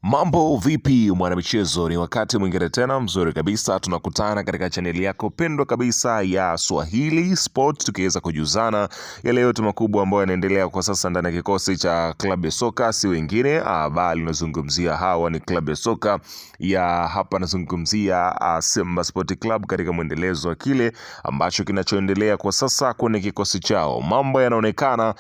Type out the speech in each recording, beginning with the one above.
Mambo vipi mwanamichezo, ni wakati mwingine tena mzuri kabisa tunakutana katika chaneli yako pendwa kabisa ya Swahili Sport, tukiweza kujuzana yale yote makubwa ambayo yanaendelea kwa sasa ndani ya kikosi cha klabu ya soka, si wengine bali nazungumzia hawa ni klabu ya soka ya hapa, nazungumzia Simba Sport Club katika mwendelezo wa kile ambacho kinachoendelea kwa sasa kwenye kikosi chao. Mambo yanaonekana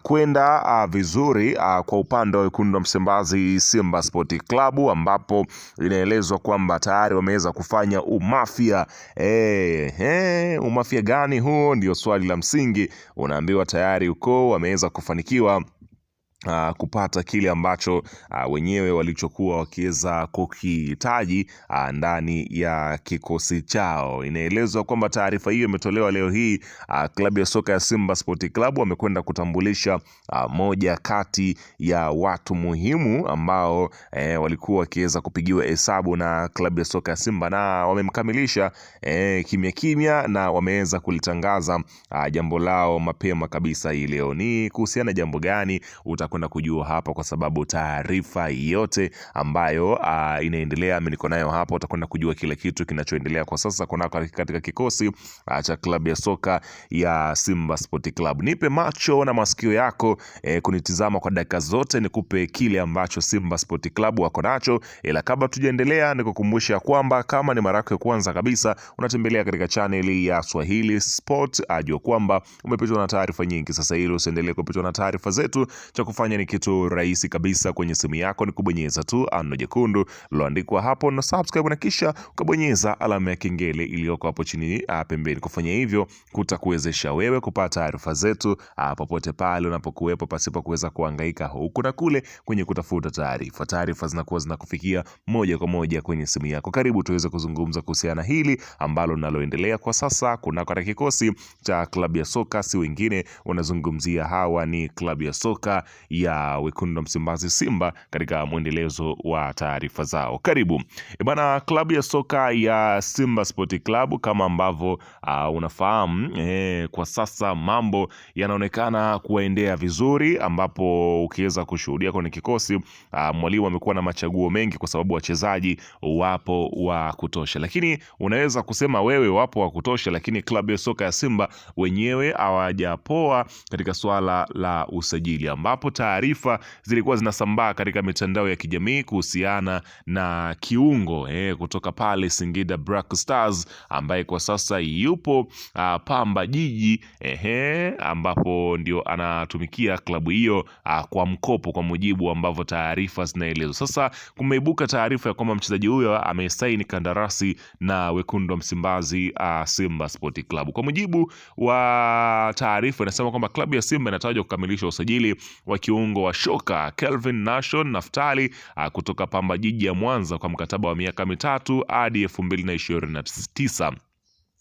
kwenda vizuri kwa upande wa wekundu wa Msimbazi Simba Sport Club, ambapo inaelezwa kwamba tayari wameweza kufanya umafia. Umafia gani huo? Ndio swali la msingi. Unaambiwa tayari uko wameweza kufanikiwa kupata kile ambacho wenyewe walichokuwa wakiweza kukihitaji ndani ya kikosi chao. Inaelezwa kwamba taarifa hiyo imetolewa leo hii. Klabu ya soka ya Simba Sport Club wamekwenda kutambulisha moja kati ya watu muhimu ambao walikuwa wakiweza kupigiwa hesabu na klabu ya soka ya Simba, na wamemkamilisha kimya kimya na wameweza kulitangaza jambo lao mapema kabisa hii leo. Ni kuhusiana jambo gani? Utakwenda kujua hapa, kwa sababu taarifa yote ambayo inaendelea niko nayo hapa. Utakwenda kujua kila kitu kinachoendelea kwa sasa katika kikosi cha klabu ya soka ya Simba Sport Club. Nipe macho na masikio yako kunitizama kwa dakika zote, nikupe kile ambacho Simba Sport Club wako nacho. Ila kabla tujaendelea, nikukumbusha kwamba kama ni mara yako ya kwanza kabisa unatembelea katika channel ya Swahili Sport, ajua kwamba umepitwa na taarifa nyingi. Sasa ili usiendelee kupitwa na taarifa zetu, cha kufanya ni kitu rahisi kabisa. Kwenye simu yako ni kubonyeza tu neno jekundu liloandikwa hapo na subscribe, na kisha ukabonyeza alama ya kengele iliyoko hapo chini pembeni. Kufanya hivyo kutakuwezesha wewe kupata taarifa zetu popote pale unapokuwepo, pasipo kuweza kuhangaika huku na kule kwenye kutafuta taarifa. Taarifa zinakuwa zinakufikia moja kwa moja kwenye simu yako. Karibu tuweze kuzungumza kuhusiana hili ambalo linaloendelea kwa sasa katika kikosi cha klabu ya soka, si wengine unazungumzia hawa ni klabu ya soka ya wekundu wa Msimbazi Simba, katika mwendelezo wa taarifa zao. Karibu bana. Klabu ya soka ya Simba Sport Club, kama ambavyo unafahamu, kwa sasa mambo yanaonekana kuendea vizuri, ambapo ukiweza kushuhudia kwenye kikosi mwalimu amekuwa na machaguo mengi, kwa sababu wachezaji wapo wa kutosha. Lakini unaweza kusema wewe wapo wa kutosha, lakini klabu ya soka ya Simba wenyewe hawajapoa katika swala la usajili, ambapo taarifa zilikuwa zinasambaa katika mitandao ya kijamii kuhusiana na kiungo kutoka pale Singida Black Stars, ambaye kwa sasa yupo Pamba Jiji, ambapo ndio anatumikia klabu hiyo kwa mkopo, kwa mujibu ambavyo taarifa zinaelezwa. Sasa kumeibuka taarifa ya kwamba mchezaji huyo amesaini kandarasi na wekundu wa Msimbazi Simba Sport Club. Kwa mujibu wa taarifa inasema kwamba klabu ya Simba inatarajia kukamilisha usajili wa kiungo wa shoka Kelvin Nation Naftali kutoka Pamba Jiji ya Mwanza kwa mkataba wa miaka 3 hadi 2029.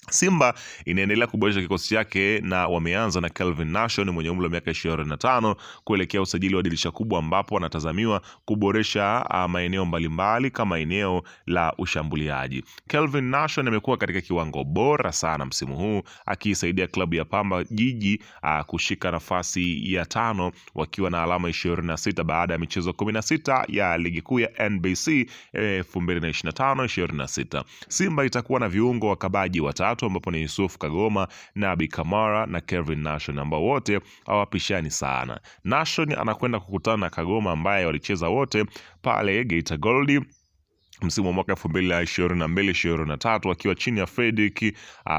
Simba inaendelea kuboresha kikosi chake na wameanza na Kelvin Nation mwenye umri wa miaka 25 kuelekea usajili wa dirisha kubwa, ambapo wanatazamiwa kuboresha maeneo mbalimbali kama eneo la ushambuliaji. Kelvin Nation amekuwa katika kiwango bora sana msimu huu, akisaidia klabu ya Pamba Jiji kushika nafasi ya 5 wakiwa na alama 26 baada ya michezo 16 ya ligi kuu ya NBC 2025-26. Simba itakuwa na viungo wakabaji watatu, ambapo ni Yusuf Kagoma, Nabi Kamara na Kelvin Nation, ambao wote hawapishani sana. Nation anakwenda kukutana na Kagoma ambaye walicheza wote pale Geita Gold msimu wa mwaka 2022-2023 wakiwa chini ya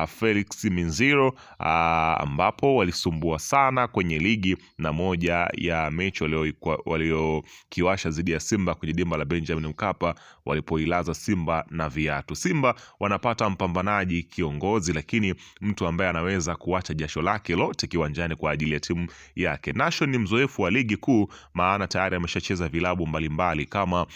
Felix Minziro, ambapo walisumbua sana kwenye ligi, na moja ya mechi waliokiwasha dhidi ya Simba kwenye dimba la Benjamin Mkapa walipoilaza Simba na viatu. Simba wanapata mpambanaji kiongozi, lakini mtu ambaye anaweza kuacha jasho lake lote kiwanjani kwa ajili ya timu yake. Nation ni mzoefu wa ligi kuu, maana tayari ameshacheza vilabu mbalimbali kama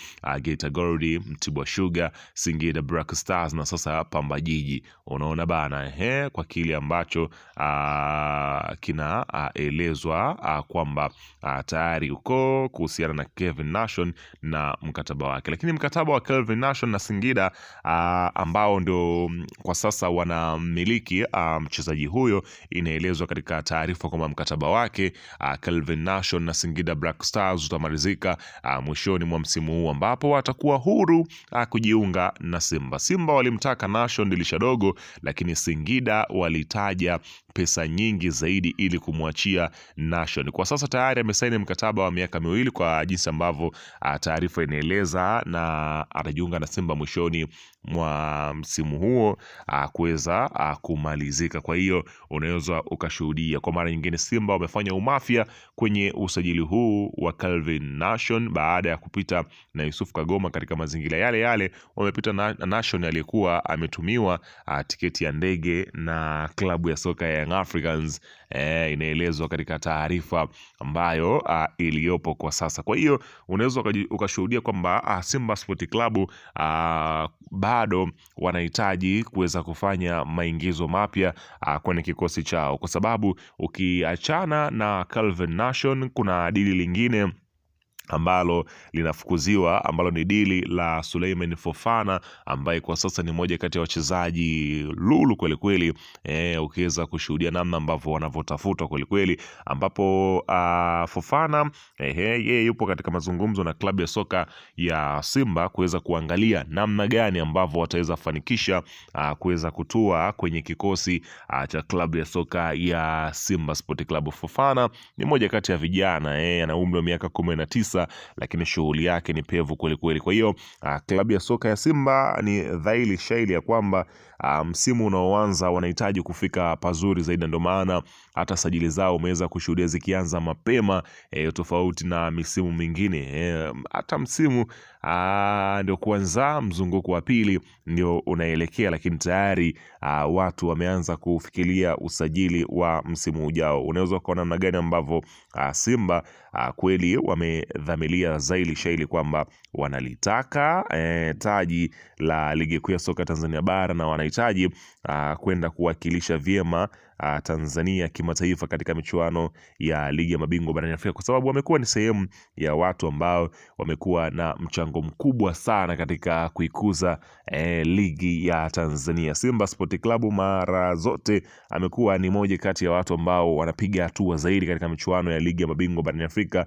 Geita Gold, Mtibwa Sugar, Singida Black Stars na sasa Pamba Jiji. Unaona bana, kwa kile ambacho kinaelezwa kwamba tayari uko kuhusiana na Kelvin Nation na mkataba wake. Lakini mkataba wa Kelvin Nation na Singida ambao ndio kwa sasa wanamiliki mchezaji huyo, inaelezwa katika taarifa kwamba mkataba wake Kelvin Nation na Singida Black Stars utamalizika mwishoni mwa msimu huu, ambapo watakuwa huru kujiunga na Simba. Simba walimtaka Nation dirisha dogo, lakini Singida walitaja pesa nyingi zaidi ili kumwachia Nation. Kwa sasa tayari amesaini mkataba wa miaka 2 kwa jinsi ambavyo taarifa inaeleza, na atajiunga na Simba mwishoni mwa msimu huo kuweza kumalizika. Kwa hiyo unaweza ukashuhudia kwa mara nyingine Simba wamefanya umafia kwenye usajili huu wa Kelvin Nation baada ya kupita na Yusuf Kagoma katika mazingira yale yale. Wamepita na Nation aliyekuwa ametumiwa tiketi ya ndege na klabu ya soka ya Young Africans, inaelezwa katika taarifa ambayo iliyopo kwa sasa. Kwa hiyo unaweza ukashuhudia kwamba Simba Sport Club bado wanahitaji kuweza kufanya maingizo mapya kwenye kikosi chao, kwa sababu ukiachana na Kelvin Nation kuna dili lingine ambalo linafukuziwa, ambalo ni dili la Suleiman Fofana, ambaye kwa sasa ni moja kati ya wachezaji lulu kweli kweli. Ukiweza kushuhudia namna ambavyo wanavyotafuta kweli kweli, ambapo Fofana yeye yupo katika mazungumzo na klabu ya soka ya Simba kuweza kuangalia namna gani ambavyo wataweza kufanikisha kuweza kutua kwenye kikosi cha klabu ya soka ya Simba Sport Club. Fofana ni moja kati ya vijana, ana umri wa miaka 19, lakini shughuli yake ni pevu kweli kweli. Kwa hiyo klabu ya soka ya Simba ni dhahiri shairi ya kwamba msimu unaoanza wanahitaji kufika pazuri zaidi, ndio maana hata sajili zao umeweza kushuhudia zikianza mapema, tofauti na misimu mingine. Hata msimu ndio kuanza mzunguko wa pili ndio unaelekea, lakini tayari watu wameanza kufikiria usajili wa msimu ujao. Unaweza kuona namna gani ambavyo Simba kweli wamedhamiria zaidi shaili kwamba wanalitaka taji la ligi kuu ya soka Tanzania bara, na wanahitaji kwenda kuwakilisha vyema Tanzania kimataifa katika michuano ya ligi ya mabingwa barani Afrika, kwa sababu wamekuwa ni sehemu ya watu ambao wamekuwa na mchango mkubwa sana katika kuikuza ligi ya Tanzania. Simba Sport Club mara zote amekuwa ni moja kati ya watu ambao wanapiga hatua zaidi katika michuano ya ligi ya mabingwa barani Afrika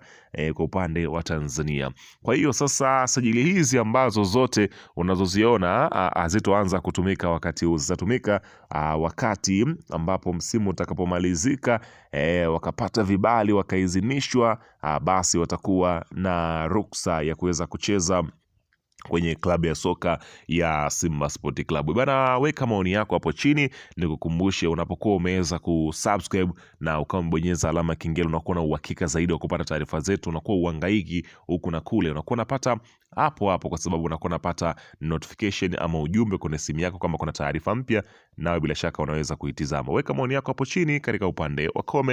kwa upande wa Tanzania. Kwa hiyo sasa sajili hizi ambazo zote unazoziona hazitoanza kutumika wakati huu, zitatumika wakati ambapo msimu utakapomalizika, wakapata vibali wakaidhinishwa, basi watakuwa na ruksa ya kuweza kucheza kwenye klabu ya soka ya Simba Sport Club. Bana, weka maoni yako hapo chini, nikukumbushe unapokuwa umeweza kusubscribe na ukambonyeza alama kengele, unakuwa na uhakika zaidi wa kupata taarifa zetu, unakuwa uhangaiki huku na kule, unakuwa unapata hapo hapo, kwa sababu unakuwa unapata notification ama ujumbe kwenye simu yako kama kuna taarifa mpya, nawe bila shaka unaweza kuitizama. Weka maoni yako hapo chini katika upande wa comment.